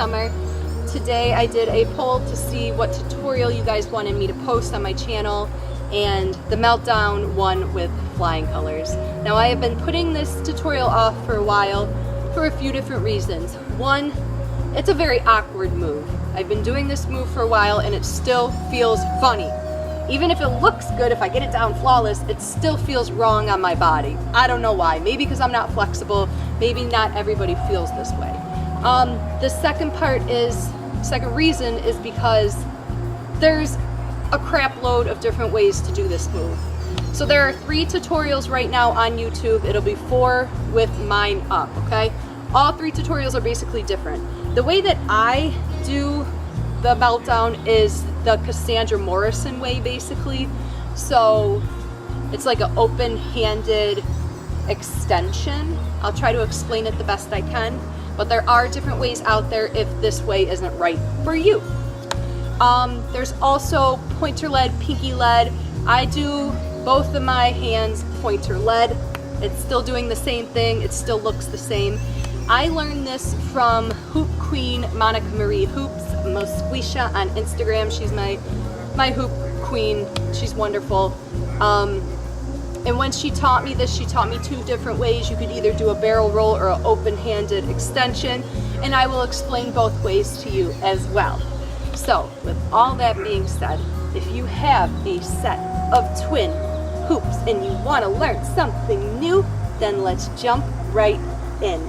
summer. Today I did a poll to see what tutorial you guys wanted me to post on my channel, and the Meltdown won with flying colors. Now I have been putting this tutorial off for a while for a few different reasons. One, it's a very awkward move. I've been doing this move for a while and it still feels funny. Even if it looks good, if I get it down flawless, it still feels wrong on my body. I don't know why. Maybe because I'm not flexible. Maybe not everybody feels this way. The second reason is because there's a crap load of different ways to do this move. So there are 3 tutorials right now on YouTube. It'll be 4 with mine up, okay? All 3 tutorials are basically different. The way that I do the Meltdown is the Cassandra Morrison way, basically. So it's like an open-handed extension. I'll try to explain it the best I can, but there are different ways out there if this way isn't right for you. There's also pointer lead, pinky lead. I do both of my hands pointer lead. It's still doing the same thing. It still looks the same. I learned this from Hoop Queen Monica Marie Hoops, Mosquisha on Instagram. She's my hoop queen. She's wonderful. And when she taught me this, she taught me 2 different ways. You could either do a barrel roll or an open-handed extension, and I will explain both ways to you as well. So, with all that being said, if you have a set of twin hoops and you want to learn something new, then let's jump right in.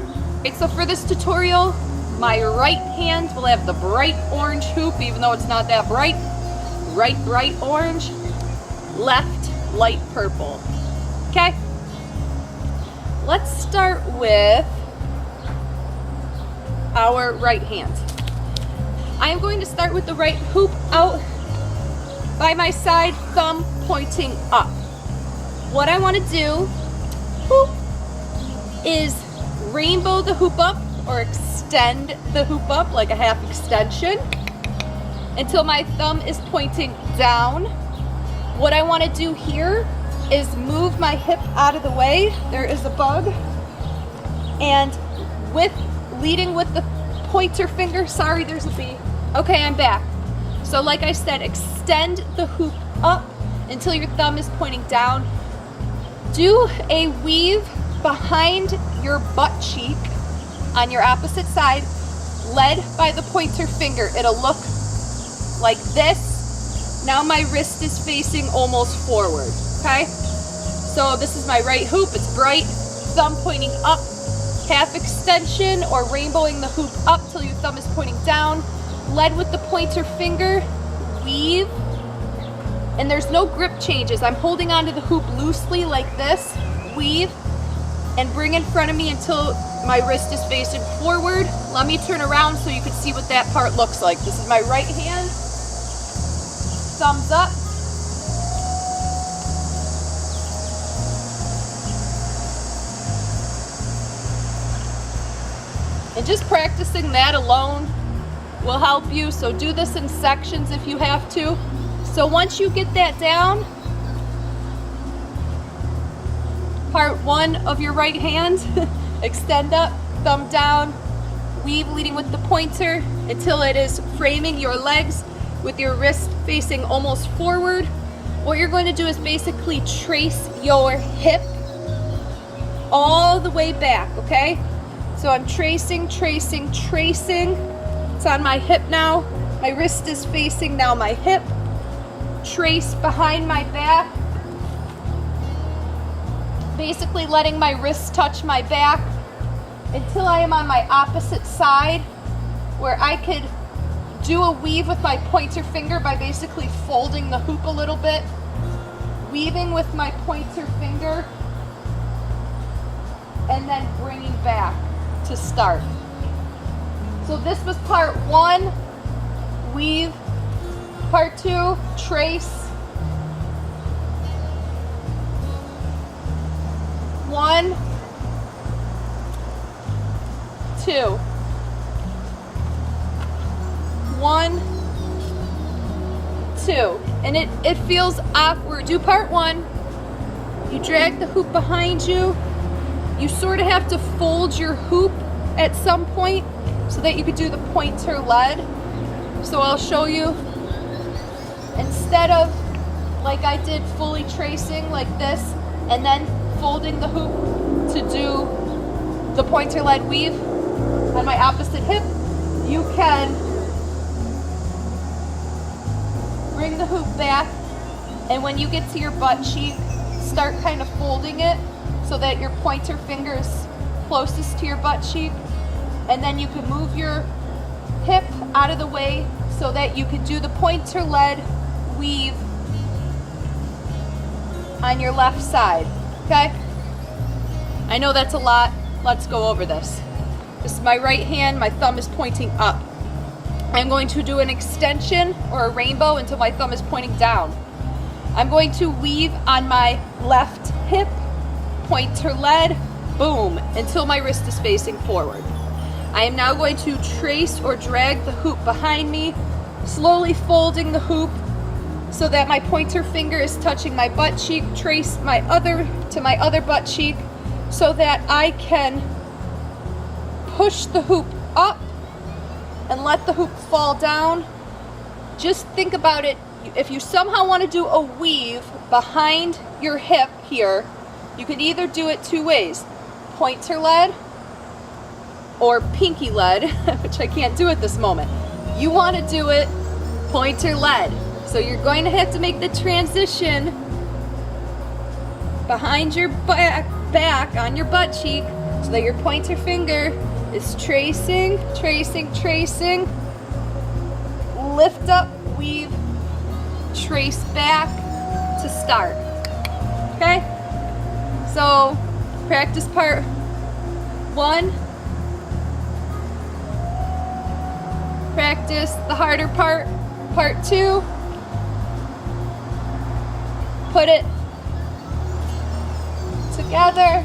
Okay, so for this tutorial, my right hand will have the bright orange hoop, even though it's not that bright. Bright orange. Left, light purple. Okay? Let's start with our right hand. I am going to start with the right hoop out by my side, thumb pointing up. What I want to do is rainbow the hoop up or extend the hoop up like a half extension until my thumb is pointing down. What I want to do here is move my hip out of the way. There is a bug. And leading with the pointer finger, sorry, there's a bee. Okay, I'm back. So like I said, extend the hoop up until your thumb is pointing down. Do a weave behind your butt cheek on your opposite side, led by the pointer finger. It'll look like this. Now my wrist is facing almost forward, okay? So this is my right hoop, it's bright, thumb pointing up, half extension or rainbowing the hoop up till your thumb is pointing down, led with the pointer finger, weave, and there's no grip changes. I'm holding onto the hoop loosely like this, weave, and bring in front of me until my wrist is facing forward. Let me turn around so you can see what that part looks like. This is my right hand, thumbs up. And just practicing that alone will help you. So do this in sections if you have to. So once you get that down, part 1 of your right hand, extend up, thumb down, weave leading with the pointer until it is framing your legs with your wrist facing almost forward. What you're going to do is basically trace your hip all the way back, okay? So I'm tracing. It's on my hip now. My wrist is facing now my hip. Trace behind my back. Basically letting my wrist touch my back until I am on my opposite side, where I could do a weave with my pointer finger by basically folding the hoop a little bit, weaving with my pointer finger, and then bringing back to start. So this was part 1, weave. Part 2, trace. 1, 2. 1, 2. And it feels awkward. Do part 1. You drag the hoop behind you. You sort of have to fold your hoop at some point so that you could do the pointer lead. So I'll show you, instead of like I did fully tracing like this and then folding the hoop to do the pointer lead weave on my opposite hip, you can bring the hoop back, and when you get to your butt cheek, start kind of folding it so that your pointer finger is closest to your butt cheek, and then you can move your hip out of the way so that you can do the pointer lead weave on your left side, okay? I know that's a lot. Let's go over this. This is my right hand, my thumb is pointing up. I'm going to do an extension or a rainbow until my thumb is pointing down. I'm going to weave on my left hip, pointer lead, boom, until my wrist is facing forward. I am now going to trace or drag the hoop behind me, slowly folding the hoop so that my pointer finger is touching my butt cheek, trace my other butt cheek so that I can push the hoop up and let the hoop fall down. Just think about it. If you somehow want to do a weave behind your hip here, you can either do it two ways, pointer lead or pinky lead, which I can't do at this moment. You want to do it pointer lead. So you're going to have to make the transition behind your back on your butt cheek so that your pointer finger is tracing, tracing, tracing, lift up, weave, trace back to start. Okay? So practice part 1. Practice the harder part, part 2. Put it together.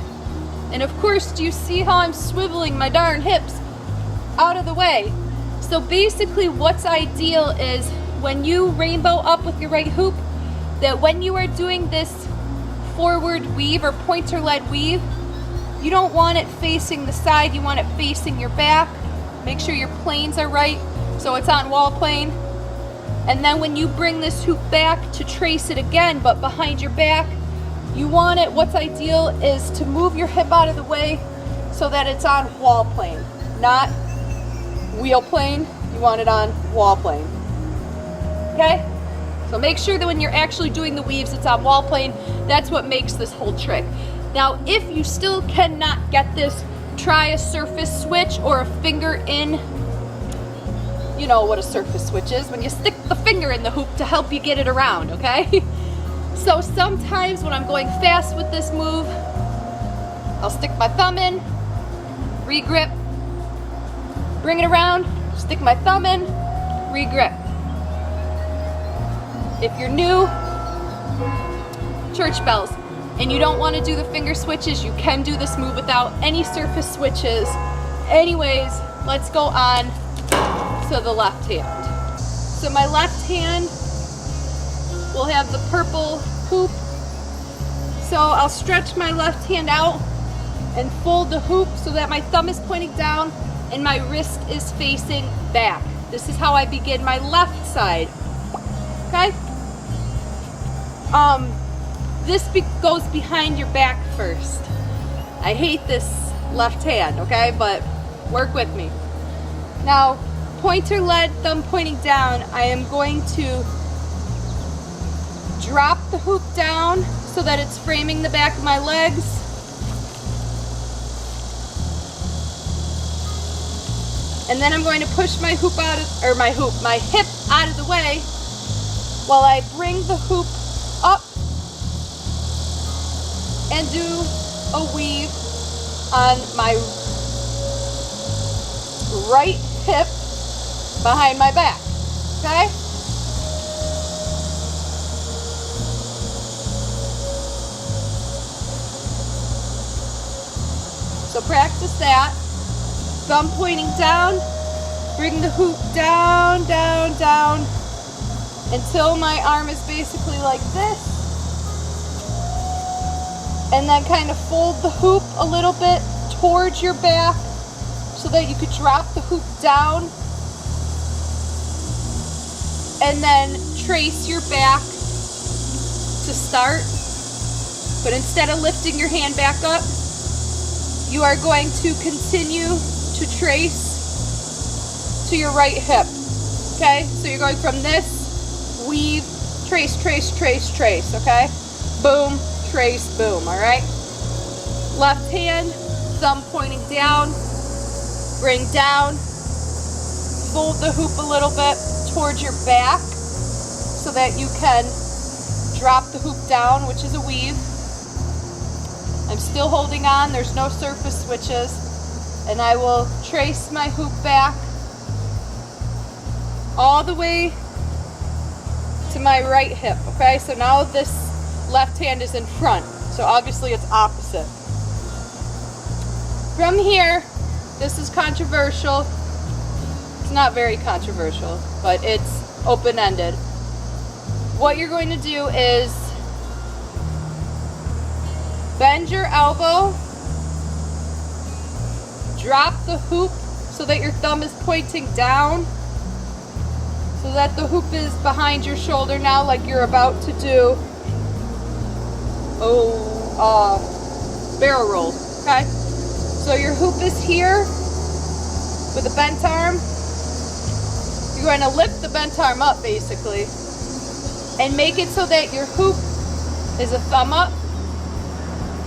And of course, do you see how I'm swiveling my darn hips out of the way? So basically what's ideal is when you rainbow up with your right hoop, that when you are doing this forward weave or pointer lead weave, you don't want it facing the side, you want it facing your back. Make sure your planes are right so it's on wall plane. And then when you bring this hoop back to trace it again, but behind your back, you want it, what's ideal is to move your hip out of the way so that it's on wall plane, not wheel plane. You want it on wall plane. Okay? So make sure that when you're actually doing the weaves, it's on wall plane. That's what makes this whole trick. Now, if you still cannot get this, try a surface switch or a finger in. You know what a surface switch is, when you stick the finger in the hoop to help you get it around, okay? So sometimes when I'm going fast with this move, I'll stick my thumb in, regrip, bring it around, stick my thumb in, regrip. If you're new, church bells, and you don't want to do the finger switches, you can do this move without any surface switches. Anyways, let's go on to the left hand. So my left hand will have the purple hoop. So I'll stretch my left hand out and fold the hoop so that my thumb is pointing down and my wrist is facing back. This is how I begin my left side. Okay? This goes behind your back first. I hate this left hand, okay? But work with me. Now, pointer lead, thumb pointing down, I am going to drop the hoop down so that it's framing the back of my legs. And then I'm going to push my hoop out of, or my hip out of the way while I bring the hoop up and do a weave on my right hip behind my back, okay? So practice that. Thumb pointing down, bring the hoop down, down, down, until my arm is basically like this. And then kind of fold the hoop a little bit towards your back so that you could drop the hoop down and then trace your back to start. But instead of lifting your hand back up, you are going to continue to trace to your right hip. Okay, so you're going from this, weave, trace, trace, trace, trace, okay? Boom, trace, boom, all right? Left hand, thumb pointing down, bring down, fold the hoop a little bit towards your back so that you can drop the hoop down, which is a weave. I'm still holding on, there's no surface switches, and I will trace my hoop back all the way to my right hip, okay? So now this left hand is in front, so obviously it's opposite. From here, this is controversial. It's not very controversial, but it's open-ended. What you're going to do is bend your elbow, drop the hoop so that your thumb is pointing down, so that the hoop is behind your shoulder now, like you're about to do barrel roll, okay? So your hoop is here with a bent arm. You're going to lift the bent arm up basically and make it so that your hoop is a thumb up.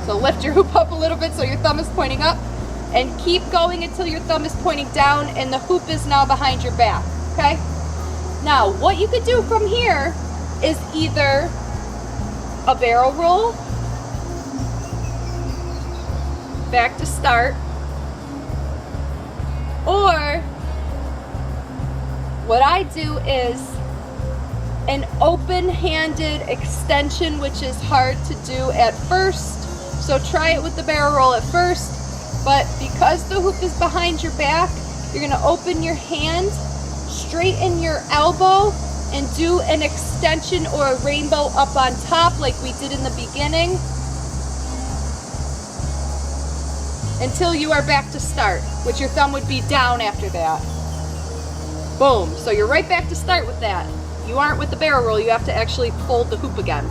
So lift your hoop up a little bit so your thumb is pointing up, and keep going until your thumb is pointing down and the hoop is now behind your back, okay? Now, what you could do from here is either a barrel roll, back to start, or what I do is an open-handed extension, which is hard to do at first. So try it with the barrel roll at first, but because the hoop is behind your back, you're gonna open your hand, straighten your elbow, and do an extension or a rainbow up on top like we did in the beginning until you are back to start, which your thumb would be down after that. Boom, so you're right back to start with that. You aren't with the barrel roll, you have to actually fold the hoop again.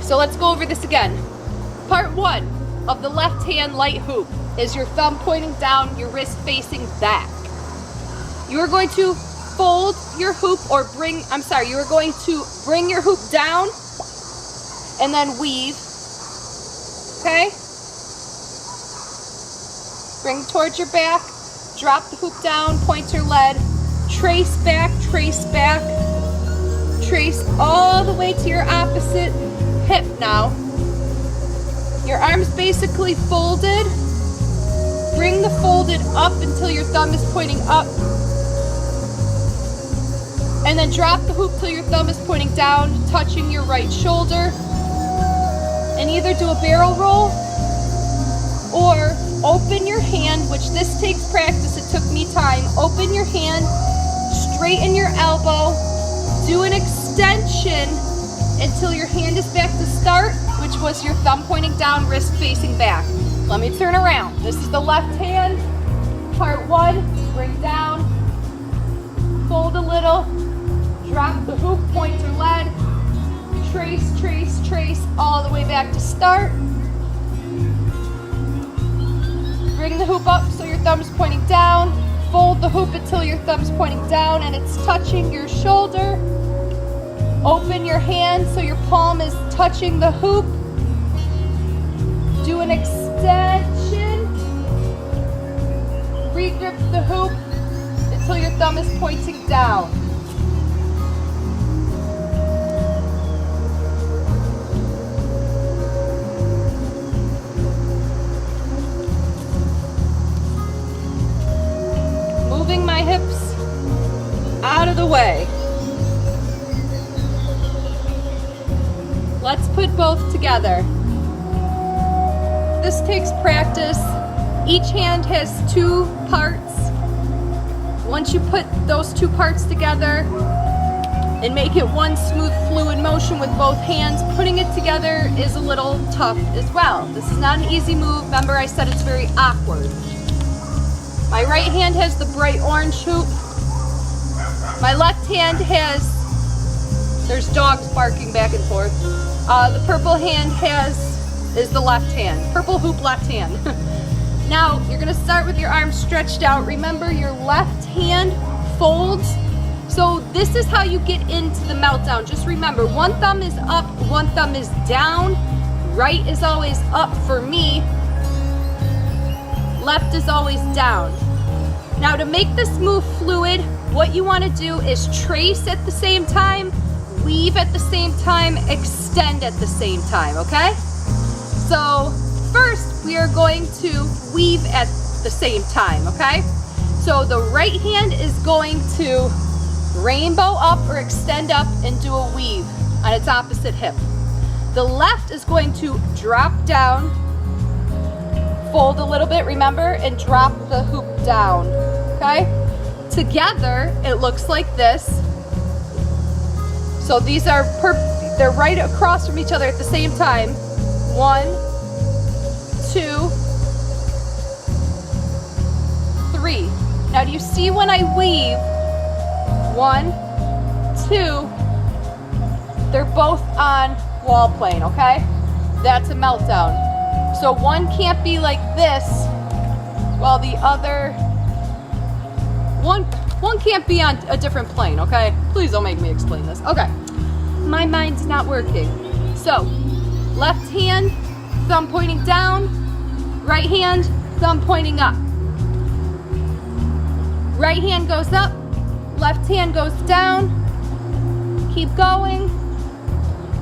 So let's go over this again. Part one of the left hand light hoop is your thumb pointing down, your wrist facing back. You are going to fold your hoop you are going to bring your hoop down and then weave, okay? Bring towards your back, drop the hoop down, pointer lead, trace back, trace all the way to your opposite hip now. Your arm's basically folded. Bring the folded up until your thumb is pointing up. And then drop the hoop till your thumb is pointing down, touching your right shoulder. And either do a barrel roll or open your hand, which this takes practice, it took me time. Open your hand, straighten your elbow, do an extension until your hand is back to start, which was your thumb pointing down, wrist facing back. Let me turn around. This is the left hand. Part one, bring down, fold a little, drop the hoop, pointer lead, trace, trace, trace, all the way back to start. Bring the hoop up so your thumb's pointing down, fold the hoop until your thumb's pointing down and it's touching your shoulder. Open your hand so your palm is touching the hoop. Do an extension. Regrip the hoop until your thumb is pointing down. Moving my hips out of the way. Let's put both together. This takes practice. Each hand has two parts. Once you put those two parts together and make it one smooth, fluid motion with both hands, putting it together is a little tough as well. This is not an easy move. Remember, I said it's very awkward. My right hand has the bright orange hoop. My left hand has, there's dogs barking back and forth. The purple hand is the left hand. Purple hoop, left hand. Now, you're gonna start with your arms stretched out. Remember, your left hand folds. So this is how you get into the meltdown. Just remember, one thumb is up, one thumb is down. Right is always up for me. Left is always down. Now to make this move fluid, what you want to do is trace at the same time, weave at the same time, extend at the same time, okay? So first we are going to weave at the same time, okay? So the right hand is going to rainbow up or extend up and do a weave on its opposite hip. The left is going to drop down, fold a little bit, remember, and drop the hoop down, okay? Together, it looks like this. So these are, they're right across from each other at the same time. 1, 2, 3. Now do you see when I weave? 1, 2, they're both on wall plane, okay? That's a meltdown. So one can't be like this while the other, one can't be on a different plane, okay? Please don't make me explain this. Okay, my mind's not working. So left hand, thumb pointing down, right hand, thumb pointing up. Right hand goes up, left hand goes down. Keep going.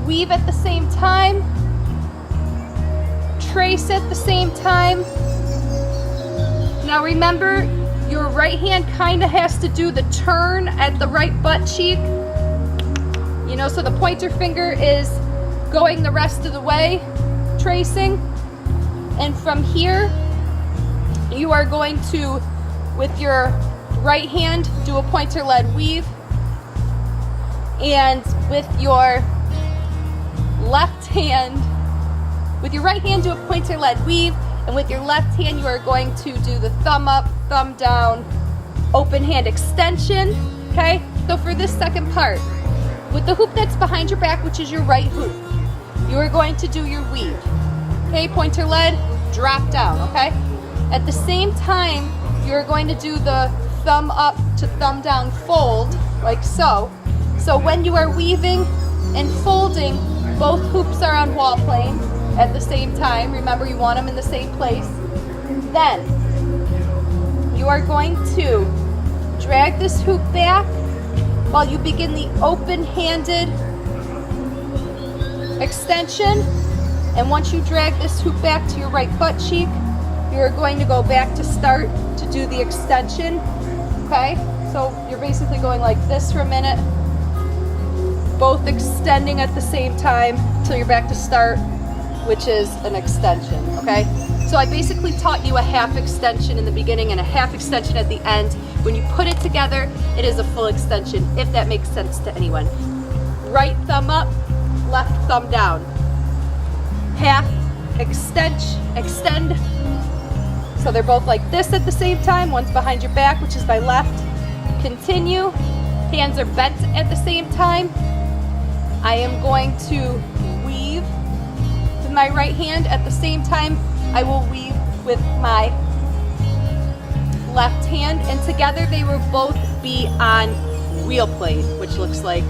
Weave at the same time. Trace at the same time. Now remember, your right hand kind of has to do the turn at the right butt cheek. You know, so the pointer finger is going the rest of the way, tracing. And from here, you are going to, with your right hand, do a pointer-led weave. And with your left hand, with your right hand, do a pointer-led weave. And with your left hand, you are going to do the thumb up, thumb down, open hand extension, okay? So for this second part, with the hoop that's behind your back, which is your right hoop, you are going to do your weave, okay? Pointer lead, drop down, okay? At the same time, you're going to do the thumb up to thumb down fold, like so. So when you are weaving and folding, both hoops are on wall plane at the same time. Remember, you want them in the same place. Then you are going to drag this hoop back while you begin the open-handed extension. And once you drag this hoop back to your right butt cheek, you're going to go back to start to do the extension, okay? So you're basically going like this for a minute, both extending at the same time until you're back to start, which is an extension, okay? So I basically taught you a half extension in the beginning and a half extension at the end. When you put it together, it is a full extension, if that makes sense to anyone. Right thumb up, left thumb down. Half, extend. So they're both like this at the same time. One's behind your back, which is my left. Continue. Hands are bent at the same time. I am going to weave with my right hand. At the same time, I will weave with my left hand, and together they will both be on wheel plane, which looks like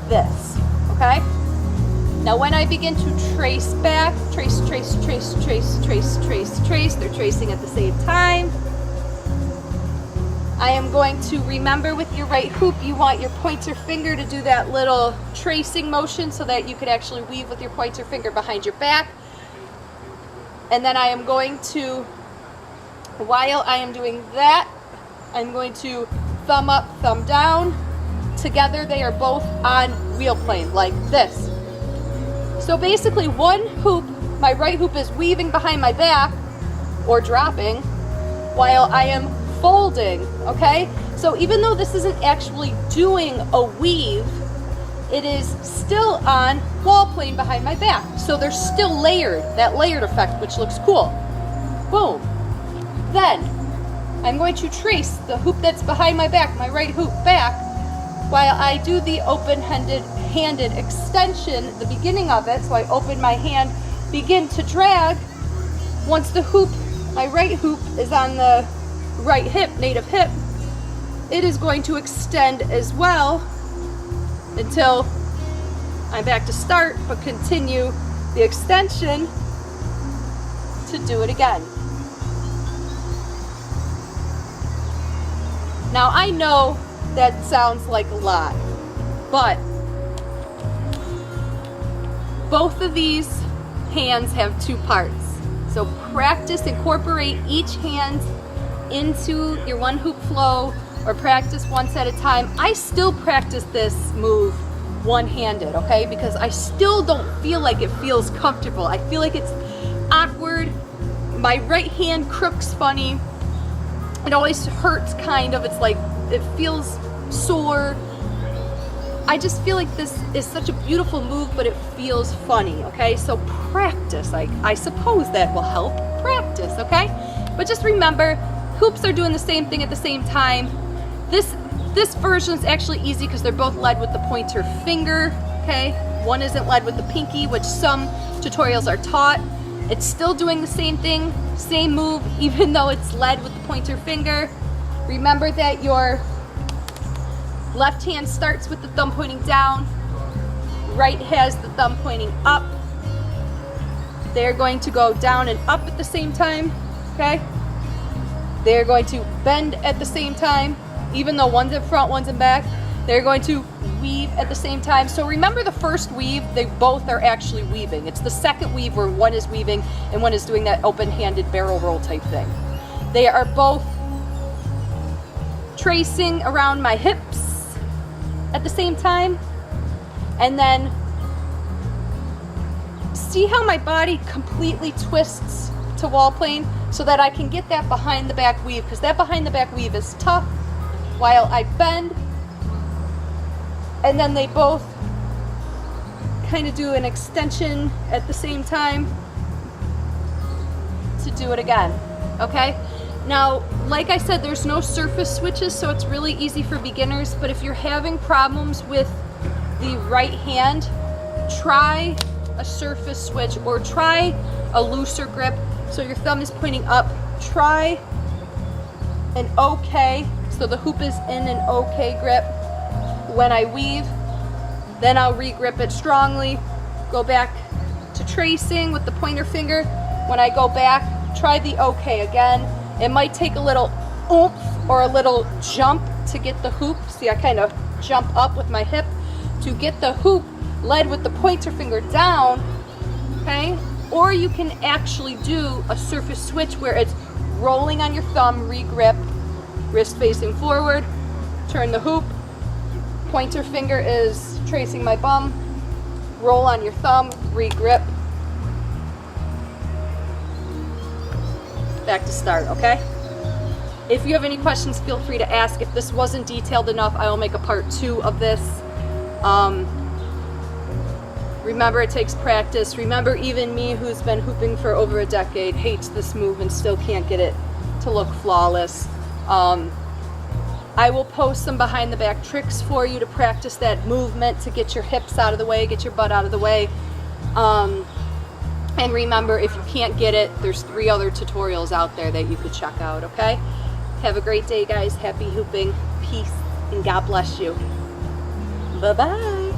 this, okay? Now when I begin to trace back, trace, they're tracing at the same time. I am going to, remember, with your right hoop, you want your pointer finger to do that little tracing motion so that you could actually weave with your pointer finger behind your back. And then I am going to, while I am doing that, I'm going to thumb up, thumb down. Together they are both on wheel plane, like this. So basically one hoop, my right hoop, is weaving behind my back, or dropping, while I am folding, okay? So even though this isn't actually doing a weave, it is still on wall plane behind my back. So they're still layered, that layered effect, which looks cool. Boom. Then I'm going to trace the hoop that's behind my back, my right hoop back, while I do the open-handed extension, the beginning of it. So I open my hand, begin to drag. Once the hoop, my right hoop, is on the right hip, native hip, it is going to extend as well until I'm back to start, but continue the extension to do it again. Now I know that sounds like a lot, but both of these hands have two parts. So practice, incorporate each hand into your one hoop flow, or practice once at a time. I still practice this move one-handed, okay? Because I still don't feel like it feels comfortable. I feel like it's awkward. My right hand crooks funny. It always hurts kind of. It's like, it feels sore. I just feel like this is such a beautiful move, but it feels funny, okay? So practice. I suppose that will help. Practice, okay? But just remember, hoops are doing the same thing at the same time. This version is actually easy because they're both led with the pointer finger, okay? One isn't led with the pinky, which some tutorials are taught. It's still doing the same thing, same move, even though it's led with the pointer finger. Remember that your left hand starts with the thumb pointing down, right has the thumb pointing up. They're going to go down and up at the same time, okay? They're going to bend at the same time, even though one's in front, one's in back. They're going to weave at the same time. So remember the first weave, they both are actually weaving. It's the second weave where one is weaving and one is doing that open-handed barrel roll type thing. They are both tracing around my hips at the same time. And then see how my body completely twists to wall plane so that I can get that behind the back weave, because that behind the back weave is tough while I bend. And then they both kind of do an extension at the same time to do it again, okay? Now, like I said, there's no surface switches, so it's really easy for beginners, but if you're having problems with the right hand, try a surface switch or try a looser grip. So your thumb is pointing up. Try an OK, so the hoop is in an OK grip. When I weave, then I'll re-grip it strongly, go back to tracing with the pointer finger. When I go back, try the OK again. It might take a little oomph or a little jump to get the hoop. See, I kind of jump up with my hip to get the hoop led with the pointer finger down, okay? Or you can actually do a surface switch where it's rolling on your thumb, re-grip, wrist facing forward, turn the hoop, pointer finger is tracing my bum, roll on your thumb, re-grip, back to start, okay? If you have any questions, feel free to ask. If this wasn't detailed enough, I will make a part 2 of this. Remember, it takes practice. Remember, even me, who's been hooping for over a decade, hates this move and still can't get it to look flawless. I will post some behind the back tricks for you to practice that movement, to get your hips out of the way, get your butt out of the way. And remember, if you can't get it, there's 3 other tutorials out there that you could check out, okay? Have a great day, guys. Happy hooping. Peace, and God bless you. Bye-bye.